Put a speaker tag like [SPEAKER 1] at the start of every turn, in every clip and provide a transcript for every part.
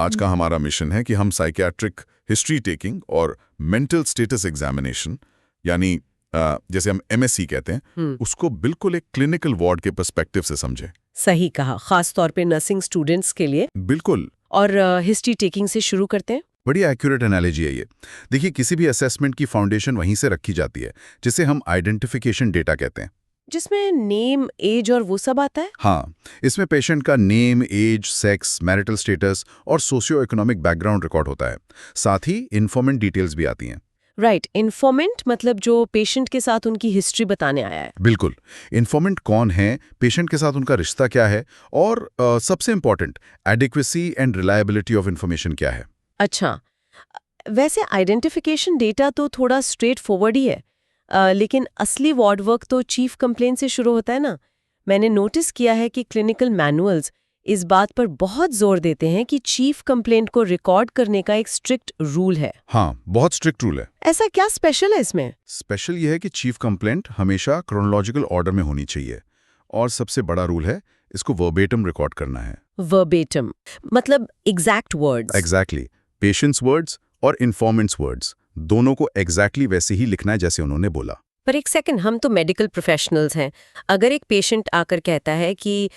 [SPEAKER 1] आज का हमारा मिशन है कि हम साइकियाट्रिक हिस्ट्री टेकिंग और मेंटल स्टेटस एग्जामिनेशन यानी जैसे हम एमएससी कहते हैं उसको बिल्कुल एक क्लिनिकल वार्ड के पर्सपेक्टिव से समझें।
[SPEAKER 2] सही कहा, खास तौर पे नर्सिंग स्टूडेंट्स के लिए।
[SPEAKER 1] बिल्कुल।
[SPEAKER 2] और हिस्ट्री टेकिंग से शुरू करते हैं।
[SPEAKER 1] बड़ी एक्यूरेट एनालॉजी है ये। देखिए, किसी भी असेसमेंट की फाउंडेशन वहीं से रखी जाती है, जिसे हम आइडेंटिफिकेशन डेटा कहते हैं,
[SPEAKER 2] जिसमें नेम, एज और वो सब आता है।
[SPEAKER 1] हाँ, इसमें पेशेंट का name, age, sex, marital status और सोशियो इकोनॉमिक बैकग्राउंड रिकॉर्ड होता है। साथ ही इन्फॉर्मेंट डिटेल्स भी आती हैं।
[SPEAKER 2] राइट, इन्फॉर्मेंट मतलब जो पेशेंट के साथ उनकी हिस्ट्री बताने आया है।
[SPEAKER 1] बिल्कुल। इन्फॉर्मेंट कौन है, पेशेंट के साथ उनका रिश्ता क्या है और सबसे important adequacy and reliability of information क्या है।
[SPEAKER 2] अच्छा, वैसे आइडेंटिफिकेशन डेटा तो थोड़ा स्ट्रेट फॉरवर्ड ही है, लेकिन असली वार्ड वर्क तो चीफ कंप्लेंट से शुरू होता है ना। मैंने नोटिस किया है कि क्लिनिकल मैनुअल्स इस बात पर बहुत जोर देते हैं कि चीफ कंप्लेंट को रिकॉर्ड करने का एक स्ट्रिक्ट रूल है।
[SPEAKER 1] हाँ, बहुत स्ट्रिक्ट रूल है।
[SPEAKER 2] ऐसा क्या स्पेशल है इसमें?
[SPEAKER 1] स्पेशल यह है कि चीफ कंप्लेंट हमेशा क्रोनोलॉजिकल ऑर्डर में होनी चाहिए और सबसे बड़ा रूल है, इसको वर्बेटम रिकॉर्ड करना है।
[SPEAKER 2] वर्बेटम मतलब exact words.
[SPEAKER 1] Exactly. Patients words और इन्फॉर्मेंट्स वर्ड्स दोनों को एग्जैक्टली वैसे ही लिखना है जैसे उन्होंने बोला।
[SPEAKER 2] पर एक सेकंड, हम तो मेडिकल प्रोफेशनल्स हैं। अगर एक पेशेंट आकर कहता है कि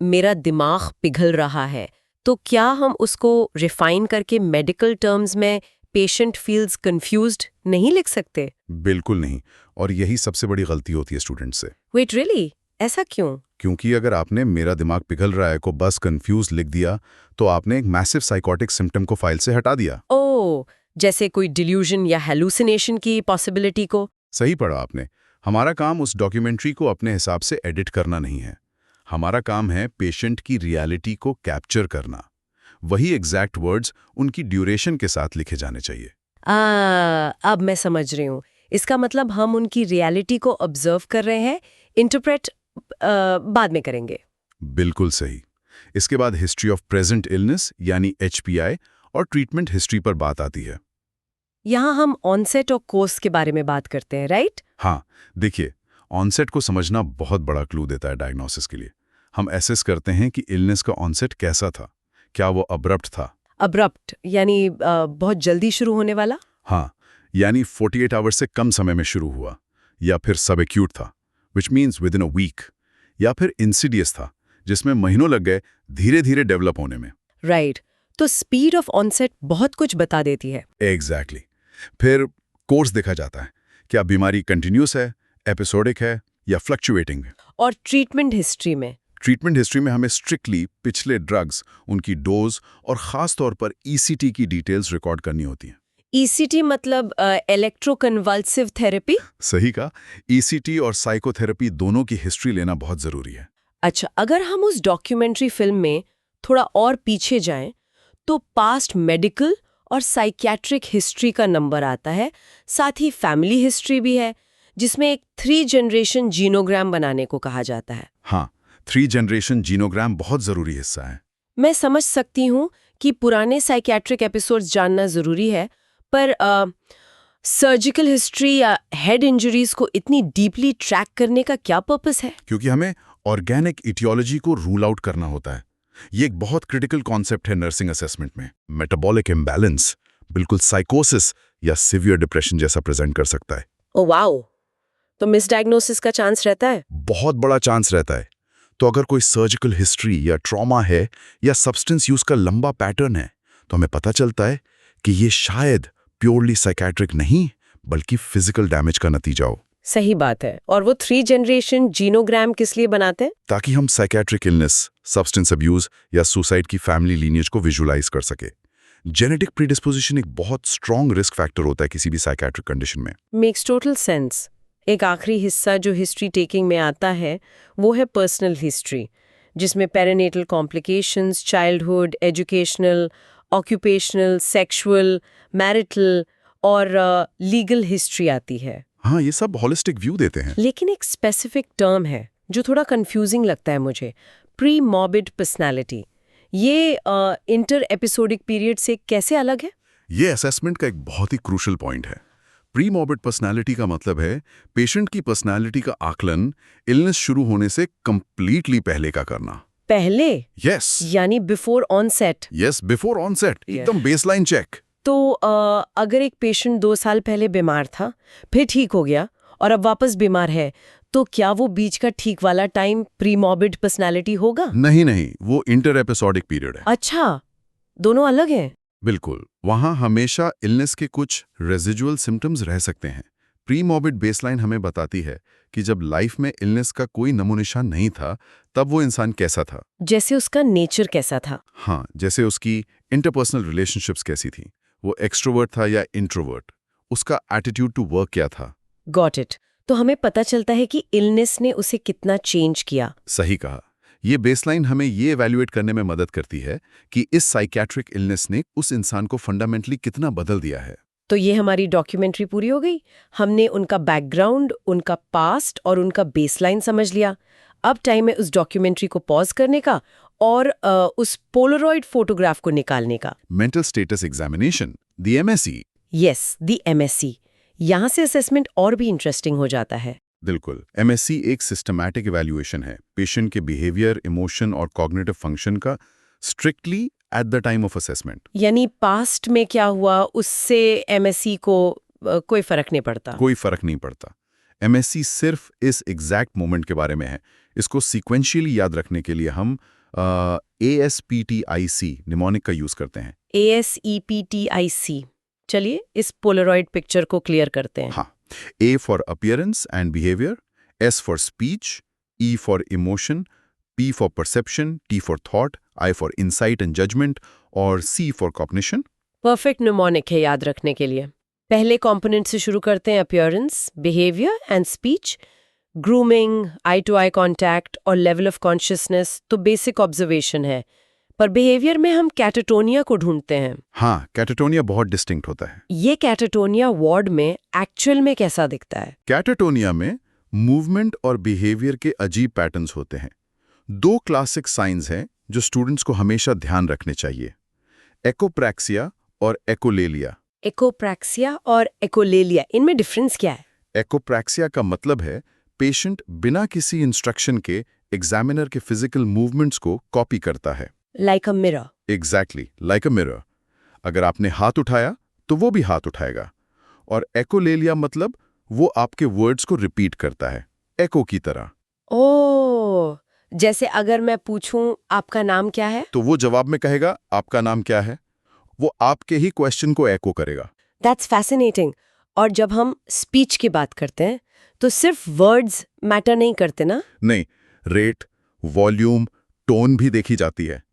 [SPEAKER 2] मेरा दिमाग पिघल रहा है, तो क्या हम उसको रिफाइन करके मेडिकल टर्म्स में पेशेंट फील्स कंफ्यूज्ड नहीं लिख सकते?
[SPEAKER 1] बिल्कुल नहीं, और यही सबसे बड़ी गलती होती है स्टूडेंट्स से।
[SPEAKER 2] Wait, really? ऐसा क्यों?
[SPEAKER 1] क्योंकि अगर आपने मेरा दिमाग पिघल रहा है को बस कंफ्यूज लिख दिया, तो आपने एक मैसिव साइकोटिक सिम्टम को फाइल से हटा दिया।
[SPEAKER 2] ओह, जैसे कोई डिल्यूजन या हेलुसिनेशन की पॉसिबिलिटी को।
[SPEAKER 1] सही पढ़ा आपने। हमारा काम उस डॉक्यूमेंट्री को अपने हिसाब से एडिट करना नहीं है। हमारा काम है पेशेंट की रियलिटी को कैप्चर करना। वही एग्जैक्ट वर्ड्स उनकी ड्यूरेशन के साथ लिखे जाने चाहिए।
[SPEAKER 2] अब मैं समझ रही हूँ। इसका मतलब हम उनकी रियलिटी को ऑब्जर्व कर रहे हैं, इंटरप्रेट बाद में करेंगे।
[SPEAKER 1] बिल्कुल सही। इसके बाद हिस्ट्री ऑफ प्रेजेंट इलनेस यानी HPI और ट्रीटमेंट हिस्ट्री पर बात आती है।
[SPEAKER 2] यहाँ हम ऑनसेट और कोर्स के बारे में बात करते हैं, राइट?
[SPEAKER 1] हाँ, देखिए, ऑनसेट को समझना बहुत बड़ा क्लू देता है डायग्नोसिस के लिए। हम एसेस करते हैं कि इलनेस का ऑनसेट कैसा था। क्या वो अब्रप्ट था?
[SPEAKER 2] अब्रप्ट यानी बहुत जल्दी शुरू होने वाला?
[SPEAKER 1] हाँ, यानी 48 आवर्स से कम समय में शुरू हुआ, या फिर सब एक्यूट था, which means within a week, या फिर इंसिडियस था, जिसमें महीनों लग गए धीरे धीरे डेवलप होने में।
[SPEAKER 2] राइट, तो स्पीड ऑफ ऑनसेट बहुत कुछ बता देती है।
[SPEAKER 1] एग्जैक्टली। फिर कोर्स देखा जाता है, क्या बीमारी कंटिन्यूस है, एपिसोडिक है या फ्लक्चुएटिंग है।
[SPEAKER 2] और ट्रीटमेंट हिस्ट्री में?
[SPEAKER 1] ट्रीटमेंट हिस्ट्री में हमें स्ट्रिक्टली पिछले ड्रग्स, उनकी डोज और खास तौर पर ECT की डिटेल्स रिकॉर्ड करनी होती हैं।
[SPEAKER 2] ECT मतलब इलेक्ट्रोकन्वल्सिव थेरेपी?
[SPEAKER 1] सही कहा। ECT और साइकोथेरेपी दोनों की हिस्ट्री लेना बहुत जरूरी है।
[SPEAKER 2] अच्छा, अगर हम उस डॉक्यूमेंट्री फिल्म में थोड़ा और पीछे जाएं, तो पास्ट मेडिकल और साइकियाट्रिक हिस्ट्री का नंबर आता है। साथ ही फैमिली हिस्ट्री भी है, जिसमें एक 3 जनरेशन जीनोग्राम बनाने को कहा जाता है।
[SPEAKER 1] हाँ, 3 जनरेशन जीनोग्राम बहुत जरूरी हिस्सा है।
[SPEAKER 2] मैं समझ सकती हूँ कि पुराने साइकियाट्रिक एपिसोड्स जानना जरूरी है, पर सर्जिकल हिस्ट्री या हेड इंजरीज को इतनी डीपली ट्रैक करने का क्या पर्पस है?
[SPEAKER 1] क्योंकि हमें ऑर्गेनिक इटियोलॉजी को रूल आउट करना होता है। ये एक बहुत क्रिटिकल कॉन्सेप्ट है नर्सिंग असेसमेंट में। मेटाबॉलिक इम्बैलेंस बिल्कुल साइकोसिस या सिवियर डिप्रेशन जैसा प्रेजेंट कर सकता है।
[SPEAKER 2] ओह वाओ, तो मिसडायग्नोसिस का चांस रहता है?
[SPEAKER 1] बहुत बड़ा चांस रहता है। तो अगर कोई सर्जिकल हिस्ट्री या ट्रॉमा है या सब्सटेंस यूज का लंबा पैटर्न है, तो हमें पता चलता है कि ये शायद प्योरली साइकियाट्रिक नहीं बल्कि फिजिकल डैमेज का नतीजा हो।
[SPEAKER 2] सही बात है। और वो 3 जनरेशन जीनोग्राम किस लिए बनाते हैं?
[SPEAKER 1] ताकि हम साइकियाट्रिक इलनेस, सब्सटेंस अब्यूज या सुसाइड की फैमिली लीनिएज को विजुलाइज कर सके। जेनेटिक प्रीडिस्पोजिशन एक बहुत स्ट्रॉन्ग रिस्क फैक्टर होता है किसी भी साइकियाट्रिक कंडीशन में।
[SPEAKER 2] Makes total sense. एक आखिरी हिस्सा जो हिस्ट्री टेकिंग में आता है वो है पर्सनल हिस्ट्री, जिसमें perinatal complications, childhood, educational, occupational, sexual, marital और लीगल हिस्ट्री आती है।
[SPEAKER 1] हाँ, ये सब होलिस्टिक व्यू देते हैं।
[SPEAKER 2] लेकिन एक स्पेसिफिक टर्म है जो थोड़ा कंफ्यूजिंग लगता है मुझे, प्री मॉर्बिड पर्सनैलिटी। ये इंटर एपिसोडिक पीरियड से कैसे अलग है?
[SPEAKER 1] ये असेसमेंट का एक बहुत ही क्रूशल पॉइंट है। प्री मॉर्बिड पर्सनैलिटी का मतलब है पेशेंट की पर्सनैलिटी का आकलन इलनेस शुरू होने से कंप्लीटली पहले का करना।
[SPEAKER 2] पहले
[SPEAKER 1] यस
[SPEAKER 2] यानी before onset.
[SPEAKER 1] Yes, before onset, एकदम बेसलाइन चेक।
[SPEAKER 2] तो अगर एक पेशेंट 2 साल पहले बीमार था, फिर ठीक हो गया और अब वापस बीमार है, तो क्या वो बीच का ठीक वाला टाइम प्रीमॉर्बिड पर्सनालिटी होगा?
[SPEAKER 1] नहीं, वो इंटर एपिसोडिक पीरियड है।
[SPEAKER 2] अच्छा, दोनों अलग हैं।
[SPEAKER 1] बिल्कुल, वहाँ हमेशा इलनेस के कुछ रेजिजुअल सिम्टम्स रह सकते हैं। प्रीमॉर्बिड बेसलाइन हमें बताती है कि जब लाइफ में इलनेस का कोई नमूनिशान नहीं था, तब वो इंसान कैसा था।
[SPEAKER 2] जैसे उसका नेचर कैसा था।
[SPEAKER 1] हाँ, जैसे उसकी इंटरपर्सनल रिलेशनशिप्स कैसी थी, वो एक्सट्रोवर्ट था या इंट्रोवर्ट, उसका एटीट्यूड टू वर्क क्या था।
[SPEAKER 2] Got it. तो हमें पता चलता है कि इलनेस ने उसे कितना चेंज किया।
[SPEAKER 1] सही कहा। ये बेसलाइन हमें ये एवेल्युएट करने में मदद करती है कि इस साइकियाट्रिक इलनेस ने उस इंसान को फंडामेंटली कितना बदल दिया है।
[SPEAKER 2] तो ये हमारी डॉक्यूमेंट्री पूरी हो गई। हमने उनका बैकग्राउंड, उनका पास्ट और उनका बेसलाइन समझ लिया। अब टाइम है उस डॉक्यूमेंट्री को पॉज करने का और उस पोलरॉइड फोटोग्राफ को निकालने का।
[SPEAKER 1] Mental status examination, the MSE.
[SPEAKER 2] Yes, the MSc. यहाँ से असेसमेंट और भी इंटरेस्टिंग हो जाता है।
[SPEAKER 1] बिल्कुल, एमएससी एक सिस्टमैटिक इवैल्यूएशन है पेशेंट के बिहेवियर, इमोशन और कॉग्निटिव फंक्शन का, strictly at the time of assessment.
[SPEAKER 2] यानी पास्ट में क्या हुआ उससे एमएससी को कोई फर्क नहीं पड़ता।
[SPEAKER 1] कोई फर्क नहीं पड़ता। एमएससी सिर्फ इस एग्जैक्ट मोमेंट के बारे में है। इसको सीक्वेंशियली याद रखने के लिए हम ASPTIC निमोनिक का यूज करते हैं।
[SPEAKER 2] ASEPTIC। चलिए इस पोलरॉइड पिक्चर को क्लियर करते हैं।
[SPEAKER 1] हाँ, A for appearance and behavior, S for speech, E for emotion, P for perception, T for thought, I for insight and judgment और C for cognition।
[SPEAKER 2] Perfect mnemonic है याद रखने के लिए। पहले कंपोनेंट से शुरू करते हैं, appearance, behaviour and speech, grooming, eye to eye contact और लेवल ऑफ कॉन्शियसनेस तो बेसिक ऑब्जर्वेशन है। पर बिहेवियर में हम कैटाटोनिया को ढूंढते हैं।
[SPEAKER 1] हाँ, कैटाटोनिया बहुत डिस्टिंक्ट होता है।
[SPEAKER 2] ये कैटाटोनिया वार्ड में एक्चुअल में कैसा दिखता है?
[SPEAKER 1] कैटाटोनिया में मूवमेंट और बिहेवियर के अजीब पैटर्न्स होते हैं। 2 क्लासिक साइंस हैं जो स्टूडेंट्स को हमेशा ध्यान रखने चाहिए, एकोप्रैक्सिया और एकोलेलिया।
[SPEAKER 2] एकोप्रैक्सिया और एकोलेलिया, इनमें डिफरेंस क्या है?
[SPEAKER 1] एकोप्रैक्सिया का मतलब है पेशेंट बिना किसी इंस्ट्रक्शन के एग्जामिनर के फिजिकल मूवमेंट्स को कॉपी करता है।
[SPEAKER 2] Like a mirror.
[SPEAKER 1] Exactly, like a mirror. अगर आपने हाथ उठाया तो वो भी हाथ उठाएगा। और एकोलेलिया मतलब वो आपके वर्ड्स को रिपीट करता है, एको की तरह।
[SPEAKER 2] ओह, जैसे अगर मैं पूछूं आपका नाम क्या है,
[SPEAKER 1] तो वो जवाब में कहेगा आपका नाम क्या है। वो आपके ही क्वेश्चन को एको करेगा।
[SPEAKER 2] That's fascinating. और जब हम स्पीच की बात करते हैं तो सिर्फ वर्ड्स मैटर नहीं करते ना?
[SPEAKER 1] नहीं, रेट, वॉल्यूम, टोन भी देखी जाती है।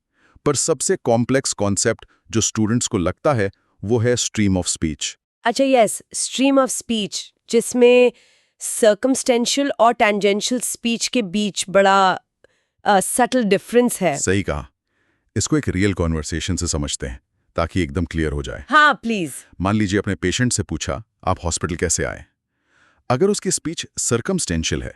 [SPEAKER 1] पर सबसे कॉम्प्लेक्स कॉन्सेप्ट जो स्टूडेंट्स को लगता है वो है स्ट्रीम ऑफ स्पीच।
[SPEAKER 2] अच्छा, यस, स्ट्रीम ऑफ स्पीच, जिसमें सर्कमस्टेंशियल और टेंजेंशियल स्पीच के बीच बड़ा सटल डिफरेंस है।
[SPEAKER 1] सही कहा। इसको एक रियल कॉन्वर्सेशन से समझते हैं ताकि एकदम क्लियर हो जाए।
[SPEAKER 2] हाँ प्लीज।
[SPEAKER 1] मान लीजिए अपने पेशेंट से पूछा आप हॉस्पिटल कैसे आए। अगर उसकी स्पीच सर्कमस्टेंशियल है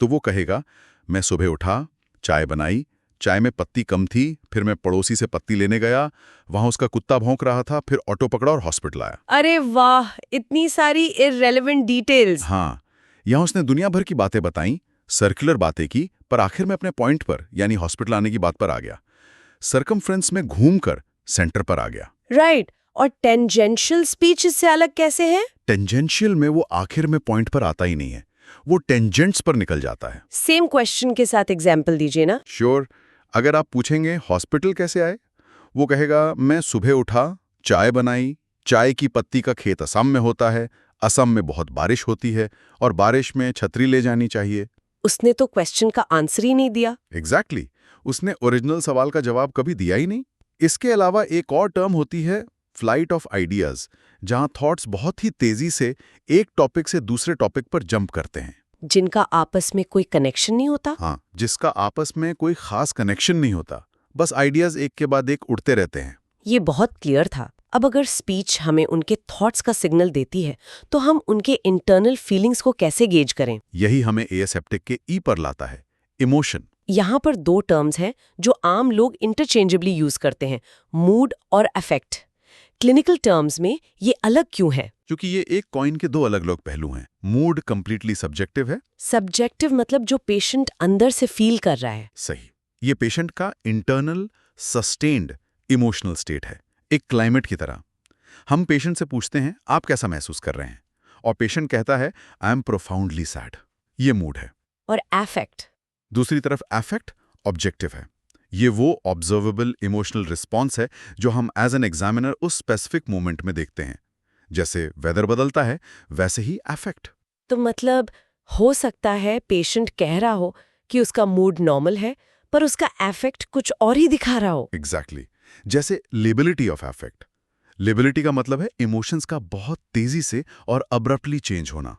[SPEAKER 1] तो वो कहेगा मैं सुबह उठा, चाय बनाई, चाय में पत्ती कम थी, फिर मैं पड़ोसी से पत्ती लेने गया, वहां उसका कुत्ता भौंक रहा था, फिर ऑटो पकड़ा और हॉस्पिटल आया।
[SPEAKER 2] अरे वाह, इतनी सारी इररेलेवेंट डिटेल्स।
[SPEAKER 1] हाँ, यहां उसने दुनिया भर की बातें बताई, सर्कुलर बातें की, पर आखिर में अपने पॉइंट पर यानी हॉस्पिटल आने की बात पर आ गया। सर्कमफ्रेंस में घूमकर सेंटर पर आ गया।
[SPEAKER 2] राइट। और टेंजेंशियल स्पीच इससे अलग कैसे है?
[SPEAKER 1] टेंजेंशियल में वो आखिर में पॉइंट पर आता ही नहीं है, वो टेंजेंट्स पर निकल जाता है।
[SPEAKER 2] सेम क्वेश्चन के साथ एग्जाम्पल दीजिए ना।
[SPEAKER 1] श्योर। अगर आप पूछेंगे हॉस्पिटल कैसे आए, वो कहेगा मैं सुबह उठा, चाय बनाई, चाय की पत्ती का खेत असम में होता है, असम में बहुत बारिश होती है और बारिश में छतरी ले जानी चाहिए।
[SPEAKER 2] उसने तो क्वेश्चन का आंसर ही नहीं दिया।
[SPEAKER 1] एग्जैक्टली, उसने ओरिजिनल सवाल का जवाब कभी दिया ही नहीं। इसके अलावा एक और टर्म होती है फ्लाइट ऑफ आइडियाज, जहां थॉट्स बहुत ही तेजी से एक टॉपिक से दूसरे टॉपिक पर जंप करते हैं।
[SPEAKER 2] जिनका आपस में कोई कनेक्शन नहीं होता।
[SPEAKER 1] हाँ, जिसका आपस में कोई खास कनेक्शन नहीं होता, बस आइडियाज एक के बाद एक उड़ते रहते हैं।
[SPEAKER 2] ये बहुत क्लियर था। अब अगर स्पीच हमें उनके थॉट्स का सिग्नल देती है तो हम उनके इंटरनल फीलिंग्स को कैसे गेज करें?
[SPEAKER 1] यही हमें एसेप्टिक के ई पर लाता है, इमोशन।
[SPEAKER 2] यहाँ पर 2 टर्म्स हैं जो आम लोग इंटरचेंजेबली यूज करते हैं, मूड और अफेक्ट। क्लिनिकल टर्म्स में ये अलग क्यों है?
[SPEAKER 1] क्योंकि ये एक कॉइन के 2 अलग-अलग पहलू हैं। मूड कंप्लीटली सब्जेक्टिव है।
[SPEAKER 2] सब्जेक्टिव मतलब जो पेशेंट अंदर से फील कर रहा है।
[SPEAKER 1] सही। ये पेशेंट का इंटरनल सस्टेन्ड इमोशनल स्टेट है, एक क्लाइमेट की तरह। हम पेशेंट से पूछते हैं आप कैसा महसूस कर रहे हैं, और पेशेंट कहता है आई एम प्रोफाउंडली सैड। ये मूड है।
[SPEAKER 2] और एफेक्ट?
[SPEAKER 1] दूसरी तरफ अफेक्ट ऑब्जेक्टिव है। ये वो ऑब्जर्वेबल इमोशनल रिस्पॉन्स है जो हम एज एन एग्जामिनर उस स्पेसिफिक मोमेंट में देखते हैं। जैसे वेदर बदलता है वैसे ही अफेक्ट।
[SPEAKER 2] तो मतलब हो सकता है पेशेंट कह रहा हो कि उसका मूड नॉर्मल है, पर उसका एफेक्ट कुछ और ही दिखा रहा हो।
[SPEAKER 1] एग्जैक्टली जैसे लेबिलिटी ऑफ अफेक्ट। लेबिलिटी का मतलब है इमोशंस का बहुत तेजी से और अब्रप्टली चेंज होना।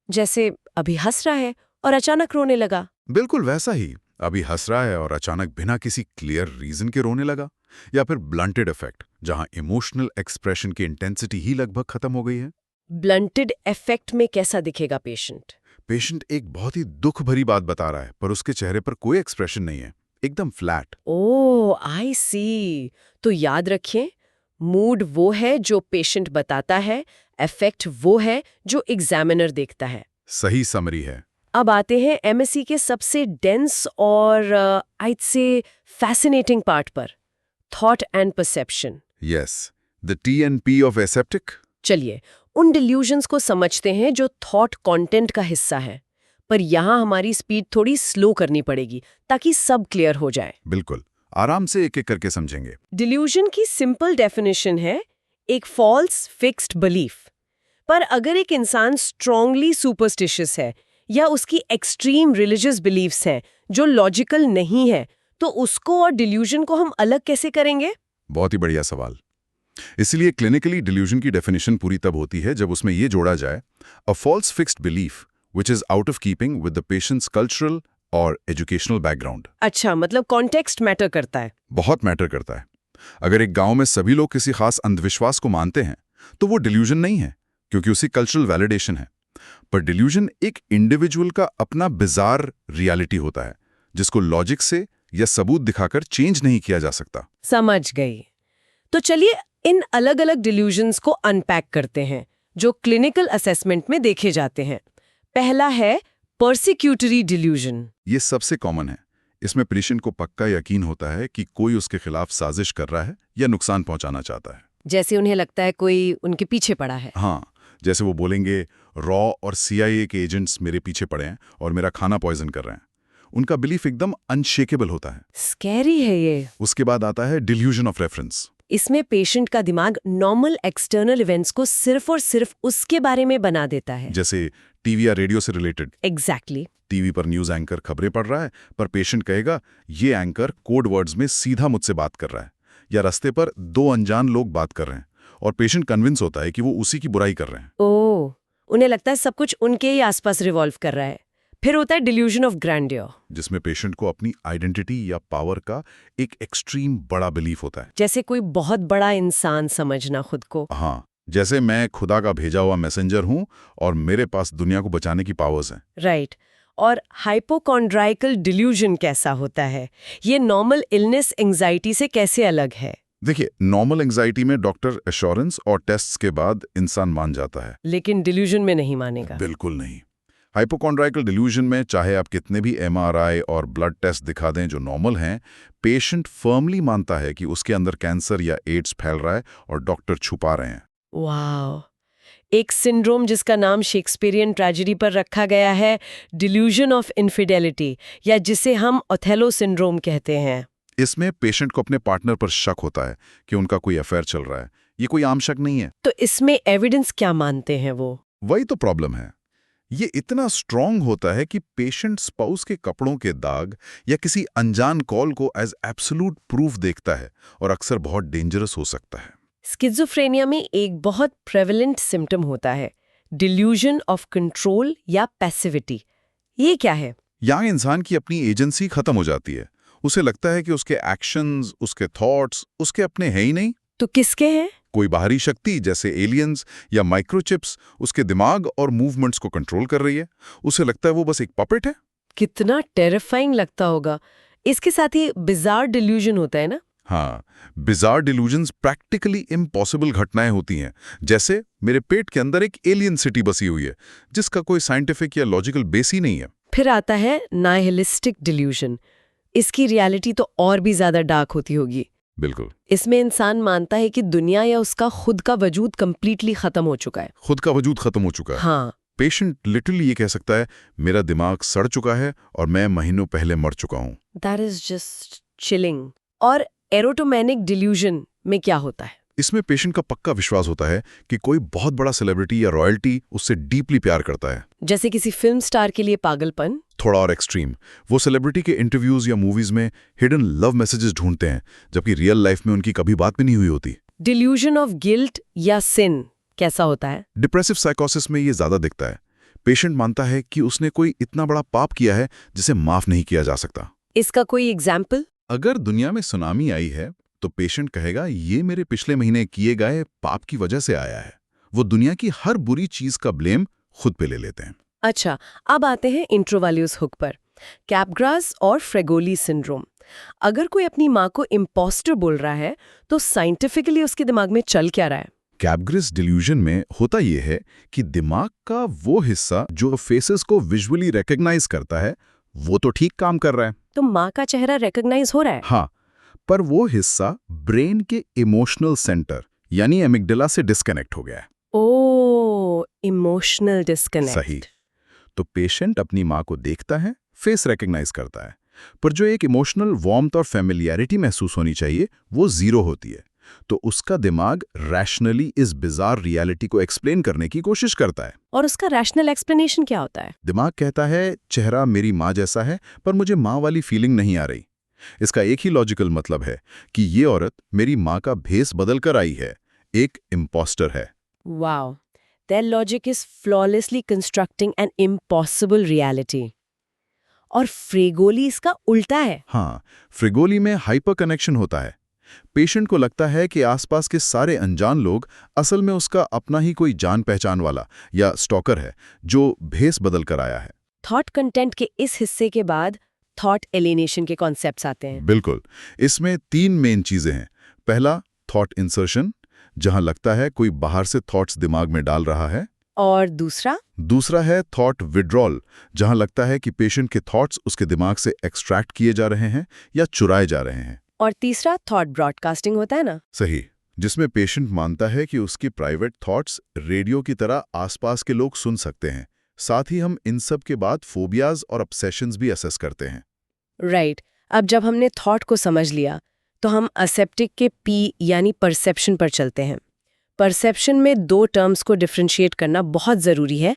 [SPEAKER 2] जैसे अभी हंस रहा है और अचानक रोने लगा।
[SPEAKER 1] बिल्कुल वैसा ही, अभी हंस रहा है और अचानक बिना किसी क्लियर रीजन के रोने लगा। या फिर ब्लंटेड इफेक्ट, जहां इमोशनल एक्सप्रेशन की इंटेंसिटी ही लगभग खत्म हो गई है।
[SPEAKER 2] ब्लंटेड इफेक्ट में कैसा दिखेगा पेशेंट?
[SPEAKER 1] पेशेंट एक बहुत ही दुख भरी बात बता रहा है पर उसके चेहरे पर कोई एक्सप्रेशन नहीं है, एकदम फ्लैट।
[SPEAKER 2] ओह आई सी। तो याद रखें, मूड वो है जो पेशेंट बताता है, इफेक्ट वो है जो एग्जामिनर देखता है।
[SPEAKER 1] सही समरी है।
[SPEAKER 2] अब आते हैं एमएससी के सबसे डेंस और आई से फैसिनेटिंग पार्ट पर, thought and perception.
[SPEAKER 1] Yes, the TNP of aseptic.
[SPEAKER 2] चलिए उन डिल्यूजन्स को समझते हैं जो थॉट कंटेंट का हिस्सा है, पर यहाँ हमारी स्पीड थोड़ी स्लो करनी पड़ेगी ताकि सब क्लियर हो जाए।
[SPEAKER 1] बिल्कुल, आराम से एक एक करके समझेंगे।
[SPEAKER 2] डिल्यूजन की सिंपल डेफिनेशन है एक फॉल्स फिक्स्ड बिलीफ। पर अगर एक इंसान स्ट्रांगली सुपरस्टिशियस है या उसकी एक्सट्रीम रिलीजियस बिलीफ्स हैं जो लॉजिकल नहीं है, तो उसको और डिल्यूजन को हम अलग कैसे करेंगे?
[SPEAKER 1] बहुत ही बढ़िया सवाल। इसलिए क्लिनिकली डिल्यूजन की डेफिनेशन पूरी तब होती है जब उसमें ये जोड़ा जाए a false fixed belief which is out of keeping with the patient's cultural और एजुकेशनल बैकग्राउंड।
[SPEAKER 2] अच्छा, मतलब कॉन्टेक्स्ट मैटर करता है।
[SPEAKER 1] बहुत मैटर करता है। अगर एक गांव में सभी लोग किसी खास अंधविश्वास को मानते हैं तो वो डिल्यूजन नहीं है, क्योंकि उसी कल्चरल वैलिडेशन है। पर डिल्यूजन एक इंडिविजुअल का अपना बिजार रियलिटी होता है जिसको लॉजिक से या सबूत दिखाकर चेंज नहीं किया जा सकता।
[SPEAKER 2] समझ गई। तो चलिए इन अलग अलग डिल्यूजन्स को अनपैक करते हैं जो क्लिनिकल असेसमेंट में देखे जाते हैं। पहला है पर्सिक्यूटरी डिल्यूजन।
[SPEAKER 1] ये सबसे कॉमन है। इसमें पेशेंट को पक्का यकीन होता है कि कोई उसके खिलाफ साजिश कर रहा है या नुकसान पहुंचाना चाहता है।
[SPEAKER 2] जैसे उन्हें लगता है कोई उनके पीछे पड़ा है।
[SPEAKER 1] हाँ, जैसे वो बोलेंगे रॉ और CIA के एजेंट्स मेरे पीछे पड़े हैं और मेरा खाना पॉइजन कर रहे हैं। उनका बिलीफ एकदम अनशेकेबल होता है।
[SPEAKER 2] स्कैरी है ये।
[SPEAKER 1] उसके बाद आता है डिल्यूजन ऑफ रेफरेंस।
[SPEAKER 2] इसमें पेशेंट का दिमाग नॉर्मल एक्सटर्नल इवेंट्स को सिर्फ और सिर्फ उसके बारे में बना देता है।
[SPEAKER 1] जैसे टीवी या रेडियो से रिलेटेड।
[SPEAKER 2] एग्जैक्टली।
[SPEAKER 1] टीवी पर न्यूज एंकर खबरें पढ़ रहा है पर पेशेंट कहेगा ये एंकर कोड वर्ड्स में सीधा मुझसे बात कर रहा है, या रास्ते पर दो अनजान लोग बात कर रहे हैं और पेशेंट कन्विंस होता है कि वो उसी की बुराई कर रहे हैं।
[SPEAKER 2] ओह, उन्हें लगता है सब कुछ उनके ही आसपास रिवॉल्व कर रहा है। फिर होता है डिल्यूजन ऑफ ग्रैंडियर,
[SPEAKER 1] जिसमें पेशेंट को अपनी आइडेंटिटी या पावर का एक एक्सट्रीम बड़ा बिलीफ होता है।
[SPEAKER 2] जैसे कोई बहुत बड़ा इंसान समझना खुद को।
[SPEAKER 1] हाँ, जैसे मैं खुदा का भेजा हुआ मैसेंजर हूं और मेरे पास दुनिया को बचाने की पावर्स हैं।
[SPEAKER 2] राइट। और हाइपोकॉन्ड्राइकल डिल्यूजन कैसा होता है? ये नॉर्मल इलनेस एंजाइटी से कैसे अलग है?
[SPEAKER 1] देखिए, नॉर्मल एंजाइटी में डॉक्टर एश्योरेंस और टेस्ट्स के बाद इंसान मान जाता है,
[SPEAKER 2] लेकिन डिल्यूजन में नहीं मानेगा।
[SPEAKER 1] बिल्कुल नहीं। हाइपोकॉन्ड्राइकल डिल्यूजन में चाहे आप कितने भी MRI और ब्लड टेस्ट दिखा दें जो नॉर्मल हैं, पेशेंट फर्मली मानता है कि उसके अंदर कैंसर या एड्स फैल रहा है और डॉक्टर छुपा रहे हैं।
[SPEAKER 2] वाह, एक सिंड्रोम जिसका नाम शेक्सपियरियन ट्रेजेडी पर रखा गया है, डिल्यूजन ऑफ इनफिडेलिटी, या जिसे हम ओथेलो सिंड्रोम कहते हैं।
[SPEAKER 1] इसमें पेशेंट को अपने पार्टनर पर शक होता है कि उनका कोई अफेयर चल रहा है। ये कोई आम शक नहीं है।
[SPEAKER 2] तो इसमें एविडेंस क्या मानते हैं वो?
[SPEAKER 1] वही तो प्रॉब्लम है। ये इतना स्ट्रांग होता है कि पेशेंट स्पाउस के कपड़ों के दाग या किसी अनजान कॉल को एज एब्सोल्यूट प्रूफ देखता है और अक्सर बहुत डेंजरस हो सकता है।
[SPEAKER 2] स्किज़ोफ्रेनिया में एक बहुत प्रेवलेंट सिम्टम होता है डिल्यूजन ऑफ कंट्रोल या पैसिविटी। ये क्या है?
[SPEAKER 1] यहाँ इंसान की अपनी एजेंसी खत्म हो जाती है। उसे लगता है कि उसके एक्शंस, उसके थॉट्स उसके अपने हैं ही नहीं।
[SPEAKER 2] तो किसके हैं?
[SPEAKER 1] कोई बाहरी शक्ति जैसे एलियंस या माइक्रोचिप्स उसके दिमाग और मूवमेंट्स को कंट्रोल कर रही है। उसे लगता है वो बस एक पपेट है।
[SPEAKER 2] कितना टेरिफाइंग लगता होगा। इसके साथ ही बिजार डिल्यूजन होता है ना?
[SPEAKER 1] हाँ, बिजार डिल्यूजन्स प्रैक्टिकली इम्पॉसिबल घटनाएं होती हैं। जैसे मेरे पेट के अंदर एक एलियन सिटी बसी हुई है जिसका कोई साइंटिफिक या लॉजिकल बेस ही नहीं है।
[SPEAKER 2] फिर आता है नाइहिलिस्टिक डिल्यूजन, इसकी रियलिटी तो और भी ज्यादा डार्क होती होगी।
[SPEAKER 1] बिल्कुल।
[SPEAKER 2] इसमें इंसान मानता है कि दुनिया या उसका खुद का वजूद कंप्लीटली खत्म हो चुका है।
[SPEAKER 1] खुद का वजूद खत्म हो चुका है।
[SPEAKER 2] हाँ,
[SPEAKER 1] पेशेंट लिटरली ये कह सकता है, मेरा दिमाग सड़ चुका है और मैं महीनों पहले मर चुका हूँ।
[SPEAKER 2] That is just chilling. और एरोटोमेनिक डिल्यूजन में क्या होता है?
[SPEAKER 1] इसमें पेशेंट का पक्का विश्वास होता है कि कोई बहुत बड़ा सेलिब्रिटी या रॉयल्टी उससे डीपली प्यार करता है।
[SPEAKER 2] जैसे किसी फिल्म स्टार के लिए पागलपन।
[SPEAKER 1] थोड़ा और एक्सट्रीम, वो सेलिब्रिटी के इंटरव्यूज या मूवीज में हिडन लव मैसेजेस ढूंढते हैं, जबकि रियल लाइफ में उनकी कभी बात भी नहीं हुई होती।
[SPEAKER 2] डिल्यूजन ऑफ गिल्ट या सिन कैसा होता है?
[SPEAKER 1] डिप्रेसिव साइकोसिस में ये ज्यादा दिखता है। पेशेंट मानता है कि उसने कोई इतना बड़ा पाप किया है जिसे माफ नहीं किया जा सकता।
[SPEAKER 2] इसका कोई एग्जाम्पल?
[SPEAKER 1] अगर दुनिया में सुनामी आई है तो पेशेंट कहेगा, ये मेरे पिछले महीने किए गए पाप की वजह से आया है। वो दुनिया की हर बुरी चीज का ब्लेम खुद पे ले लेते हैं।
[SPEAKER 2] अच्छा, अब आते हैं इंट्रो वाले उस हुक पर, कैपग्रास और फ्रेगोली सिंड्रोम। अगर कोई अपनी माँ को इम्पोस्टर बोल रहा है तो साइंटिफिकली उसके दिमाग में चल क्या रहा है?
[SPEAKER 1] कैपग्रास डिल्यूजन में होता यह है कि दिमाग का वो हिस्सा जो फेसेस को विजुअली रिकॉग्नाइज करता है वो तो ठीक काम कर रहा है।
[SPEAKER 2] तो माँ का चेहरा रिकॉग्नाइज हो रहा है?
[SPEAKER 1] हाँ, पर वो हिस्सा ब्रेन के इमोशनल सेंटर यानी एमिग्डाला से डिस्कनेक्ट हो गया है।
[SPEAKER 2] ओ, इमोशनल डिस्कनेक्ट।
[SPEAKER 1] सही। तो पेशेंट अपनी माँ को देखता है, फेस रिकॉग्नाइज करता है, पर जो एक इमोशनल वार्मथ और फैमिलियरिटी महसूस होनी चाहिए वो जीरो होती है। तो उसका दिमाग रैशनली इस बिजार रियलिटी को एक्सप्लेन करने की कोशिश करता है।
[SPEAKER 2] और उसका रैशनल एक्सप्लेनेशन क्या होता है?
[SPEAKER 1] दिमाग कहता है, चेहरा मेरी माँ जैसा है पर मुझे माँ वाली फीलिंग नहीं आ रही। इसका एक ही लॉजिकल मतलब है कि ये औरत मेरी माँ का भेस बदल कर आई है, एक इम्पोस्टर है।
[SPEAKER 2] Wow, their logic is flawlessly constructing an impossible reality. और फ्रेगोली इसका उल्टा है।
[SPEAKER 1] हाँ, फ्रिगोली में हाइपर कनेक्शन होता है। पेशेंट को लगता है कि आसपास के सारे अनजान लोग असल में उसका अपना ही कोई जान पहचान वाला या स्टॉकर है जो भेस बदल कर आया है।
[SPEAKER 2] थॉट कंटेंट के इस हिस्से के बाद थॉट एलिनेशन के कॉन्सेप्ट्स आते हैं।
[SPEAKER 1] बिल्कुल। इसमें 3 मेन चीजें हैं। पहला, थॉट इंसर्शन, जहां लगता है कोई बाहर से थॉट्स दिमाग में डाल रहा है।
[SPEAKER 2] और दूसरा
[SPEAKER 1] है थॉट विड्रॉल, जहां लगता है कि पेशेंट के थॉट्स उसके दिमाग से एक्सट्रैक्ट किए जा रहे हैं या चुराए जा रहे हैं।
[SPEAKER 2] और तीसरा थॉट ब्रॉडकास्टिंग होता है ना?
[SPEAKER 1] सही, जिसमें पेशेंट मानता है कि उसकी प्राइवेट थॉट्स रेडियो की तरह आसपास के लोग सुन सकते हैं। साथ ही हम इन सब के बाद फोबियाज और ऑब्सेशंस भी असेस करते हैं।
[SPEAKER 2] राइट। अब जब हमने थॉट को समझ लिया तो हम असेप्टिक के पी यानी परसेप्शन पर चलते हैं। परसेप्शन में 2 टर्म्स को डिफरेंशिएट करना बहुत जरूरी है,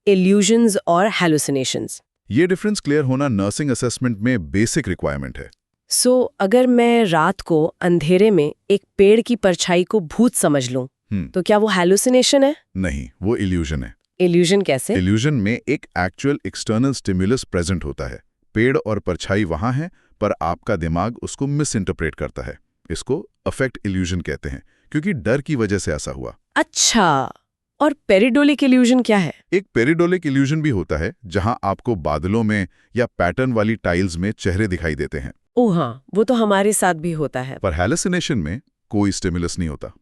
[SPEAKER 2] इल्यूजन्स और हैलुसिनेशंस।
[SPEAKER 1] ये डिफरेंस क्लियर होना नर्सिंग असेसमेंट में बेसिक रिक्वायरमेंट है।
[SPEAKER 2] अगर मैं रात को अंधेरे में एक पेड़ की परछाई को भूत समझ लूं, तो क्या वो हैलुसिनेशन है?
[SPEAKER 1] नहीं, वो इल्यूजन है।
[SPEAKER 2] इल्यूजन कैसे?
[SPEAKER 1] इल्यूजन में एक एक्चुअल एक्सटर्नल स्टिमुलस प्रेजेंट होता है। पेड़ और परछाई वहां है, पर आपका दिमाग उसको मिस इंटरप्रेट करता है। इसको अफेक्ट इल्यूजन कहते हैं, क्योंकि डर की वजह से ऐसा हुआ।
[SPEAKER 2] अच्छा, और पेरिडोलिक इल्यूजन क्या है?
[SPEAKER 1] एक पेरिडोलिक इल्यूजन भी होता है, जहां आपको बादलों में या पैटर्न वाली टाइल्स में चेहरे दिखाई देते हैं।
[SPEAKER 2] ओह हाँ, वो तो हमारे साथ भी होता है।
[SPEAKER 1] पर हैलुसिनेशन में कोई स्टिमुलस नहीं होता।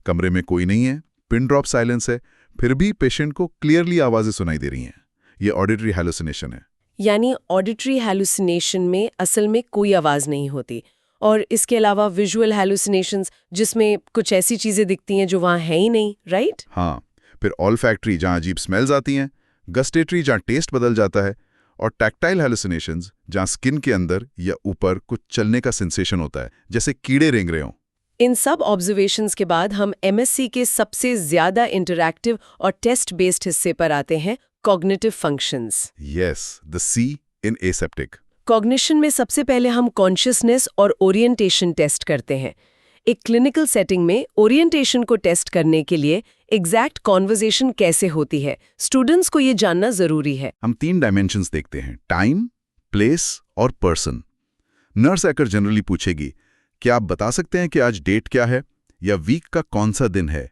[SPEAKER 1] कमरे में कोई नहीं है, पिन ड्रॉप साइलेंस है, फिर भी पेशेंट को क्लियरली आवाजें सुनाई दे रही हैं। ये ऑडिटरी हैलुसिनेशन है।
[SPEAKER 2] यानी ऑडिटरी हैलुसिनेशन में असल में कोई आवाज नहीं होती। और इसके अलावा विजुअल हैलुसिनेशंस, जिसमें कुछ ऐसी चीजें दिखती हैं जो वहां है ही नहीं, राइट?
[SPEAKER 1] हाँ, फिर ऑल्फैक्टरी, जहां अजीब स्मेल्स आती हैं, गस्टेटरी, जहां टेस्ट बदल जाता है, और टैक्टाइल हैलुसिनेशंस, जहां स्किन के अंदर या ऊपर कुछ चलने का सेंसेशन होता है, जैसे कीड़े रेंग रहे हों।
[SPEAKER 2] इन सब ऑब्जर्वेशंस के बाद हम एमएससी के सबसे ज्यादा इंटरैक्टिव और टेस्ट बेस्ड हिस्से पर आते हैं, cognitive functions.
[SPEAKER 1] Yes, the C in aseptic.
[SPEAKER 2] Cognition में सबसे पहले हम कॉन्शियसनेस और ओरिएंटेशन टेस्ट करते हैं। एक क्लिनिकल सेटिंग में ओरिएंटेशन को टेस्ट करने के लिए एग्जैक्ट कॉन्वर्सेशन कैसे होती है, स्टूडेंट्स को ये जानना जरूरी है।
[SPEAKER 1] हम 3 डायमेंशंस देखते हैं, टाइम, प्लेस और पर्सन। नर्स आकर जनरली पूछेगी, क्या आप बता सकते हैं कि आज डेट क्या है या वीक का कौन सा दिन है?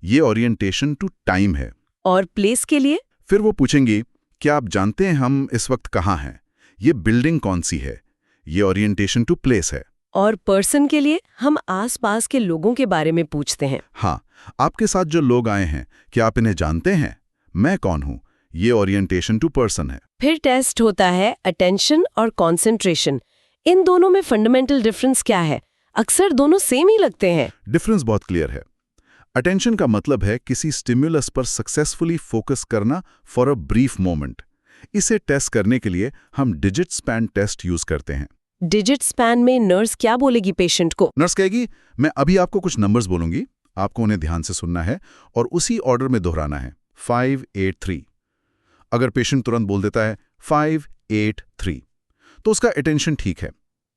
[SPEAKER 1] ये ओरिएंटेशन टू टाइम है।
[SPEAKER 2] और प्लेस के लिए?
[SPEAKER 1] फिर वो पूछेंगी, क्या आप जानते हैं हम इस वक्त कहाँ हैं? ये बिल्डिंग कौन सी है? ये ओरिएंटेशन टू प्लेस है।
[SPEAKER 2] और पर्सन के लिए हम आसपास के लोगों के बारे में पूछते हैं।
[SPEAKER 1] हाँ, आपके साथ जो लोग आए हैं, क्या आप इन्हें जानते हैं? मैं कौन हूं? ये ओरिएंटेशन टू पर्सन है।
[SPEAKER 2] फिर टेस्ट होता है अटेंशन और कॉन्सेंट्रेशन। इन दोनों में फंडामेंटल डिफरेंस क्या है? अक्सर दोनों सेम ही लगते हैं।
[SPEAKER 1] डिफरेंस बहुत क्लियर है। अटेंशन का मतलब है किसी स्टिम्युलस पर सक्सेसफुली फोकस करना फॉर अ ब्रीफ मोमेंट। इसे टेस्ट करने के लिए हम डिजिट स्पैन टेस्ट यूज करते हैं।
[SPEAKER 2] डिजिट स्पैन में नर्स क्या बोलेगी पेशेंट को?
[SPEAKER 1] नर्स कहेगी, मैं अभी आपको कुछ नंबर्स बोलूंगी, आपको उन्हें ध्यान से सुनना है और उसी ऑर्डर में दोहराना है। 583। अगर पेशेंट तुरंत बोल देता है 583 तो उसका अटेंशन ठीक है।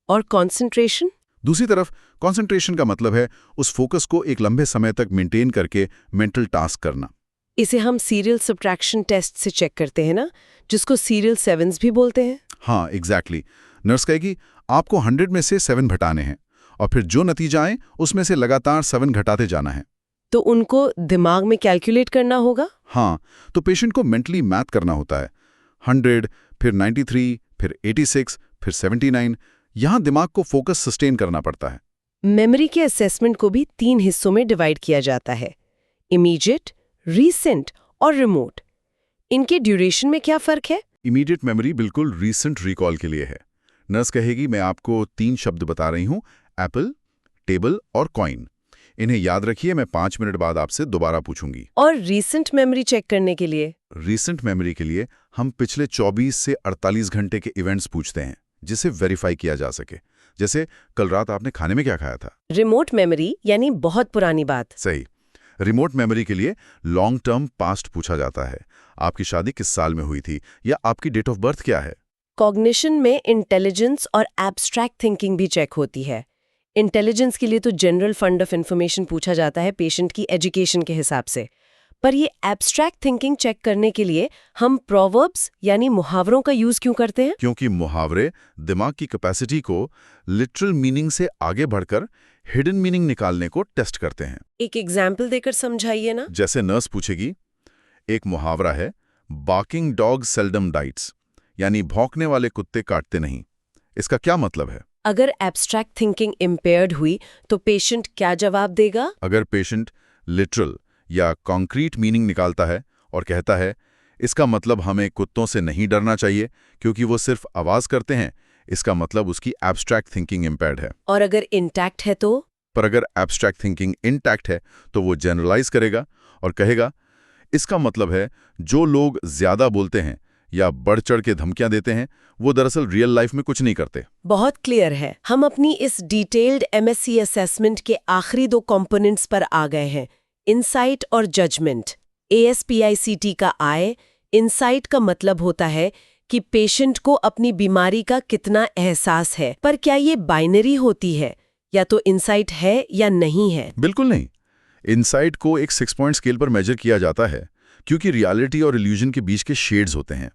[SPEAKER 2] और कंसंट्रेशन?
[SPEAKER 1] दूसरी तरफ कंसंट्रेशन का मतलब है उस फोकस को एक लंबे समय तक मेंटेन करके मेंटल टास्क करना।
[SPEAKER 2] इसे हम सीरियल सब्ट्रैक्शन टेस्ट से चेक करते हैं ना, जिसको सीरियल सेवेंस भी बोलते हैं।
[SPEAKER 1] हाँ, एग्जैक्टली। नर्स कहेगी, आपको 100 में से 7 घटाने हैं और फिर जो नतीजा आए उसमें से लगातार 7 घटाते जाना है।
[SPEAKER 2] तो उनको दिमाग में कैलकुलेट करना होगा?
[SPEAKER 1] हाँ, तो पेशेंट को मेंटली मैथ करना होता है। 100, फिर 93, फिर 86, फिर 79। यहाँ दिमाग को फोकस सस्टेन करना पड़ता है।
[SPEAKER 2] मेमोरी के असेसमेंट को भी 3 हिस्सों में डिवाइड किया जाता है, इमीडिएट, रीसेंट और रिमोट। इनके ड्यूरेशन में क्या फर्क है?
[SPEAKER 1] इमीडिएट मेमोरी बिल्कुल रीसेंट रिकॉल के लिए है। नर्स कहेगी, मैं आपको 3 शब्द बता रही हूँ, एप्पल, टेबल और कॉइन। इन्हें याद रखिए, मैं 5 मिनट बाद आपसे दोबारा पूछूंगी।
[SPEAKER 2] और रीसेंट मेमोरी चेक करने के लिए?
[SPEAKER 1] रीसेंट मेमोरी के लिए हम पिछले 24 से 48 घंटे के इवेंट्स पूछते हैं, जिसे वेरीफाई किया जा सके। जैसे कल रात आपने खाने में क्या खाया था?
[SPEAKER 2] रिमोट मेमोरी यानी बहुत पुरानी बात।
[SPEAKER 1] सही। रिमोट मेमोरी के लिए लॉन्ग टर्म पास्ट पूछा जाता है। आपकी शादी किस साल में हुई थी या आपकी डेट ऑफ बर्थ क्या है?
[SPEAKER 2] कॉग्निशन में इंटेलिजेंस और एब्स्ट्रैक्ट थिंकिंग भी चेक होती है। इंटेलिजेंस के लिए तो जनरल फंड ऑफ इंफॉर्मेशन पूछा जाता है पेशेंट की एजुकेशन के हिसाब से। पर ये एब्स्ट्रैक्ट थिंकिंग चेक करने के लिए हम प्रोवर्ब्स यानी मुहावरों का यूज क्यों करते हैं?
[SPEAKER 1] क्योंकि मुहावरे दिमाग की कैपेसिटी को लिटरल मीनिंग से आगे बढ़कर हिडन मीनिंग निकालने को टेस्ट करते हैं।
[SPEAKER 2] एक एग्जाम्पल देकर समझाइए ना।
[SPEAKER 1] जैसे नर्स पूछेगी, एक मुहावरा है, बार्किंग डॉग सेल्डम डाइट्स, यानी भौंकने वाले कुत्ते काटते नहीं। इसका क्या मतलब है?
[SPEAKER 2] अगर एब्स्ट्रैक्ट थिंकिंग इम्पेयर्ड हुई तो पेशेंट क्या जवाब देगा?
[SPEAKER 1] अगर पेशेंट लिटरल या कॉन्क्रीट मीनिंग निकालता है और कहता है, इसका मतलब हमें कुत्तों से नहीं डरना चाहिए क्योंकि वो सिर्फ आवाज करते हैं, इसका मतलब उसकी एब्स्ट्रैक्ट थिंकिंग इम्पेयर्ड है।
[SPEAKER 2] और अगर इंटैक्ट है तो?
[SPEAKER 1] पर अगर एब्स्ट्रैक्ट थिंकिंग इंटैक्ट है तो वो जनरलाइज करेगा और कहेगा, इसका मतलब है जो लोग ज्यादा बोलते हैं या बढ़ चढ़ के धमकियां देते हैं वो दरअसल रियल लाइफ में कुछ नहीं करते।
[SPEAKER 2] बहुत क्लियर है। हम अपनी इस डिटेल्ड एमएससी असेसमेंट के आखिरी 2 कंपोनेंट्स पर आ गए हैं, इंसाइट और जजमेंट। ASPICT का I, इंसाइट का मतलब होता है कि पेशेंट को अपनी बीमारी का कितना एहसास है। पर क्या ये बाइनरी होती है, या तो इंसाइट है या नहीं है?
[SPEAKER 1] बिल्कुल नहीं। इंसाइट को एक 6 पॉइंट स्केल पर मेजर किया जाता है क्योंकि रियलिटी और इल्यूजन के बीच के शेड्स होते हैं।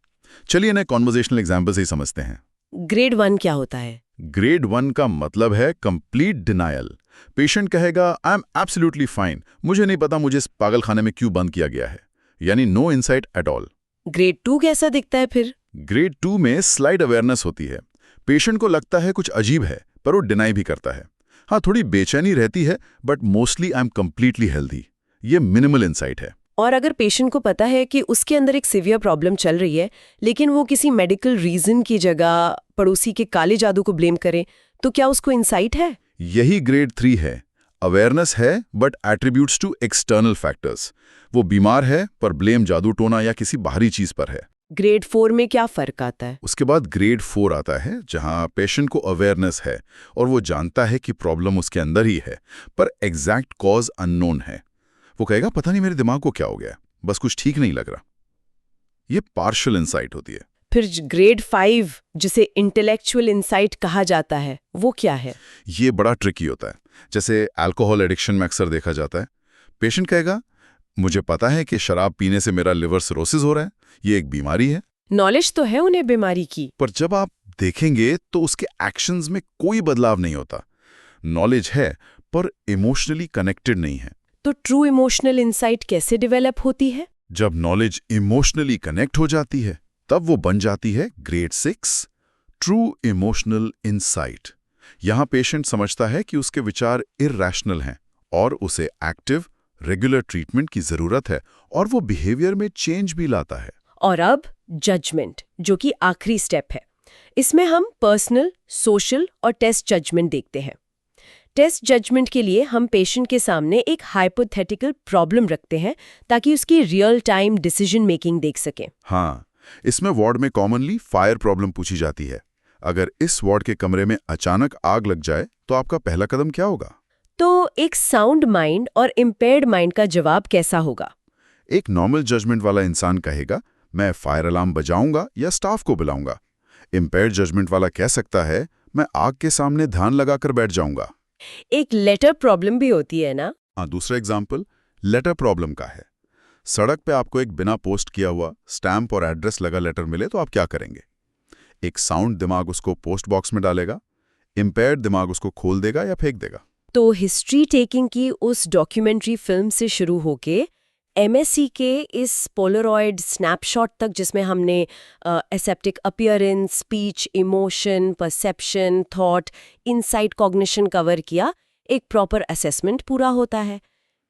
[SPEAKER 1] चलिए इन्हें कॉन्वर्सेशनल एग्जाम्पल से ही समझते हैं।
[SPEAKER 2] ग्रेड 1 क्या होता है?
[SPEAKER 1] ग्रेड 1 का मतलब है कंप्लीट डिनायल। पेशेंट कहेगा, आई एम एब्सोल्युटली फाइन, मुझे नहीं पता मुझे इस पागलखाने में क्यों बंद किया गया है, यानी no insight at all.
[SPEAKER 2] Grade 2 कैसा दिखता है फिर?
[SPEAKER 1] ग्रेड 2 में स्लाइड अवेयरनेस होती है। पेशेंट को लगता है कुछ अजीब है पर वो डिनाई भी करता है। हाँ, थोड़ी बेचैनी रहती है but mostly I am completely healthy. ये मिनिमल इनसाइट है।
[SPEAKER 2] और अगर पेशेंट को पता है कि उसके अंदर एक सीवियर प्रॉब्लम चल रही है, लेकिन वो किसी मेडिकल रीजन की जगह पड़ोसी के काले जादू को ब्लेम करे, तो क्या उसको इंसाइट है?
[SPEAKER 1] यही ग्रेड 3 है। अवेयरनेस है but attributes to external factors. वो बीमार है पर ब्लेम जादू टोना या किसी बाहरी चीज पर है।
[SPEAKER 2] ग्रेड 4 में क्या फर्क आता है?
[SPEAKER 1] उसके बाद ग्रेड 4 आता है जहां पेशेंट को अवेयरनेस है और वो जानता है कि प्रॉब्लम उसके अंदर ही है पर एग्जैक्ट कॉज अननोन है। वो कहेगा, पता नहीं मेरे दिमाग को क्या हो गया, बस कुछ ठीक नहीं लग रहा। ये पार्शियल इंसाइट होती है।
[SPEAKER 2] फिर ग्रेड 5 जिसे इंटेलेक्चुअल इंसाइट कहा जाता है, वो क्या है?
[SPEAKER 1] ये बड़ा ट्रिकी होता है। जैसे अल्कोहल एडिक्शन में अक्सर देखा जाता है। पेशेंट कहेगा, मुझे पता है कि शराब पीने से मेरा लिवर सिरोसिस हो रहा है, ये एक बीमारी है।
[SPEAKER 2] नॉलेज तो है उन्हें बीमारी की,
[SPEAKER 1] पर जब आप देखेंगे तो उसके एक्शंस में कोई बदलाव नहीं होता। नॉलेज है पर इमोशनली कनेक्टेड नहीं है।
[SPEAKER 2] तो ट्रू इमोशनल इंसाइट कैसे डेवलप होती है?
[SPEAKER 1] जब नॉलेज इमोशनली कनेक्ट हो जाती है तब वो बन जाती है ग्रेड 6, ट्रू इमोशनल इंसाइट। यहां पेशेंट समझता है कि उसके विचार इरैशनल हैं और उसे एक्टिव रेगुलर ट्रीटमेंट की जरूरत है और वो बिहेवियर में चेंज भी लाता है।
[SPEAKER 2] और अब जजमेंट, जो कि आखिरी स्टेप है। इसमें हम पर्सनल, सोशल और टेस्ट जजमेंट देखते हैं। टेस्ट जजमेंट के लिए हम पेशेंट के सामने एक हाइपोथेटिकल प्रॉब्लम रखते हैं ताकि उसकी रियल टाइम डिसीजन मेकिंग देख सकें।
[SPEAKER 1] हाँ, इसमें वार्ड में कॉमनली फायर प्रॉब्लम पूछी जाती है। अगर इस वार्ड के कमरे में अचानक आग लग जाए तो आपका पहला कदम क्या होगा?
[SPEAKER 2] तो एक साउंड माइंड और इम्पेयर्ड माइंड का जवाब कैसा होगा?
[SPEAKER 1] एक नॉर्मल जजमेंट वाला इंसान कहेगा, मैं फायर अलार्म बजाऊंगा या स्टाफ को बुलाऊंगा। इम्पेयर्ड जजमेंट वाला कह सकता है, मैं आग के सामने ध्यान लगाकर बैठ जाऊंगा।
[SPEAKER 2] एक लेटर प्रॉब्लम भी होती है ना?
[SPEAKER 1] हाँ, दूसरा एग्जाम्पल लेटर प्रॉब्लम का है। सड़क पे आपको एक बिना पोस्ट किया हुआ स्टैम्प और एड्रेस लगा लेटर मिले तो आप क्या करेंगे? एक साउंड दिमाग उसको पोस्ट बॉक्स में डालेगा, इम्पेयर्ड दिमाग उसको खोल देगा या फेंक देगा।
[SPEAKER 2] तो हिस्ट्री टेकिंग की उस डॉक्यूमेंट्री फिल्म से शुरू होके एमएससी के इस पोलरॉइड स्नैपशॉट तक, जिसमें हमने aseptic appearance, speech, emotion, perception, thought, insight, cognition cover किया, एक प्रॉपर असेसमेंट पूरा होता है।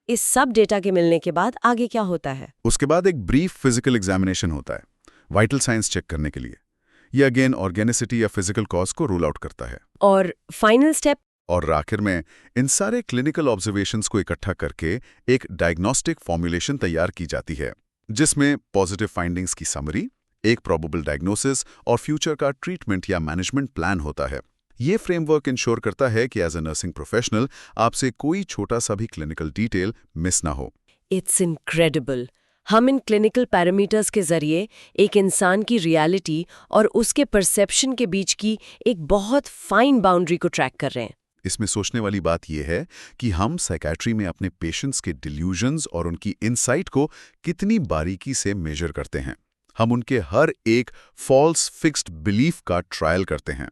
[SPEAKER 2] इस सब डेटा के मिलने के बाद आगे क्या होता है?
[SPEAKER 1] उसके बाद एक ब्रीफ फिजिकल एग्जामिनेशन होता है, वाइटल साइंस चेक करने के लिए। ये अगेन ऑर्गेनिसिटी या फिजिकल कॉज को रूल आउट करता है।
[SPEAKER 2] और फाइनल स्टेप?
[SPEAKER 1] और आखिर में इन सारे क्लिनिकल ऑब्जर्वेशंस को इकट्ठा करके एक डायग्नोस्टिक फॉर्मुलेशन तैयार की जाती है, जिसमें पॉजिटिव फाइंडिंग्स की समरी, एक प्रोबेबल डायग्नोसिस और फ्यूचर का ट्रीटमेंट या मैनेजमेंट प्लान होता है। ये फ्रेमवर्क इंश्योर करता है कि एज ए नर्सिंग प्रोफेशनल आपसे कोई छोटा सा भी क्लिनिकल डिटेल मिस ना हो।
[SPEAKER 2] It's incredible. हम इन क्लिनिकल पैरामीटर्स के जरिए एक इंसान की रियलिटी और उसके परसेप्शन के बीच की एक बहुत फाइन बाउंड्री को ट्रैक कर रहे हैं।
[SPEAKER 1] इसमें सोचने वाली बात यह है कि हम साइकेट्री में अपने पेशेंट्स के डिल्यूजन्स और उनकी इनसाइट को कितनी बारीकी से मेजर करते हैं। हम उनके हर एक फॉल्स फिक्स्ड बिलीफ का ट्रायल करते हैं।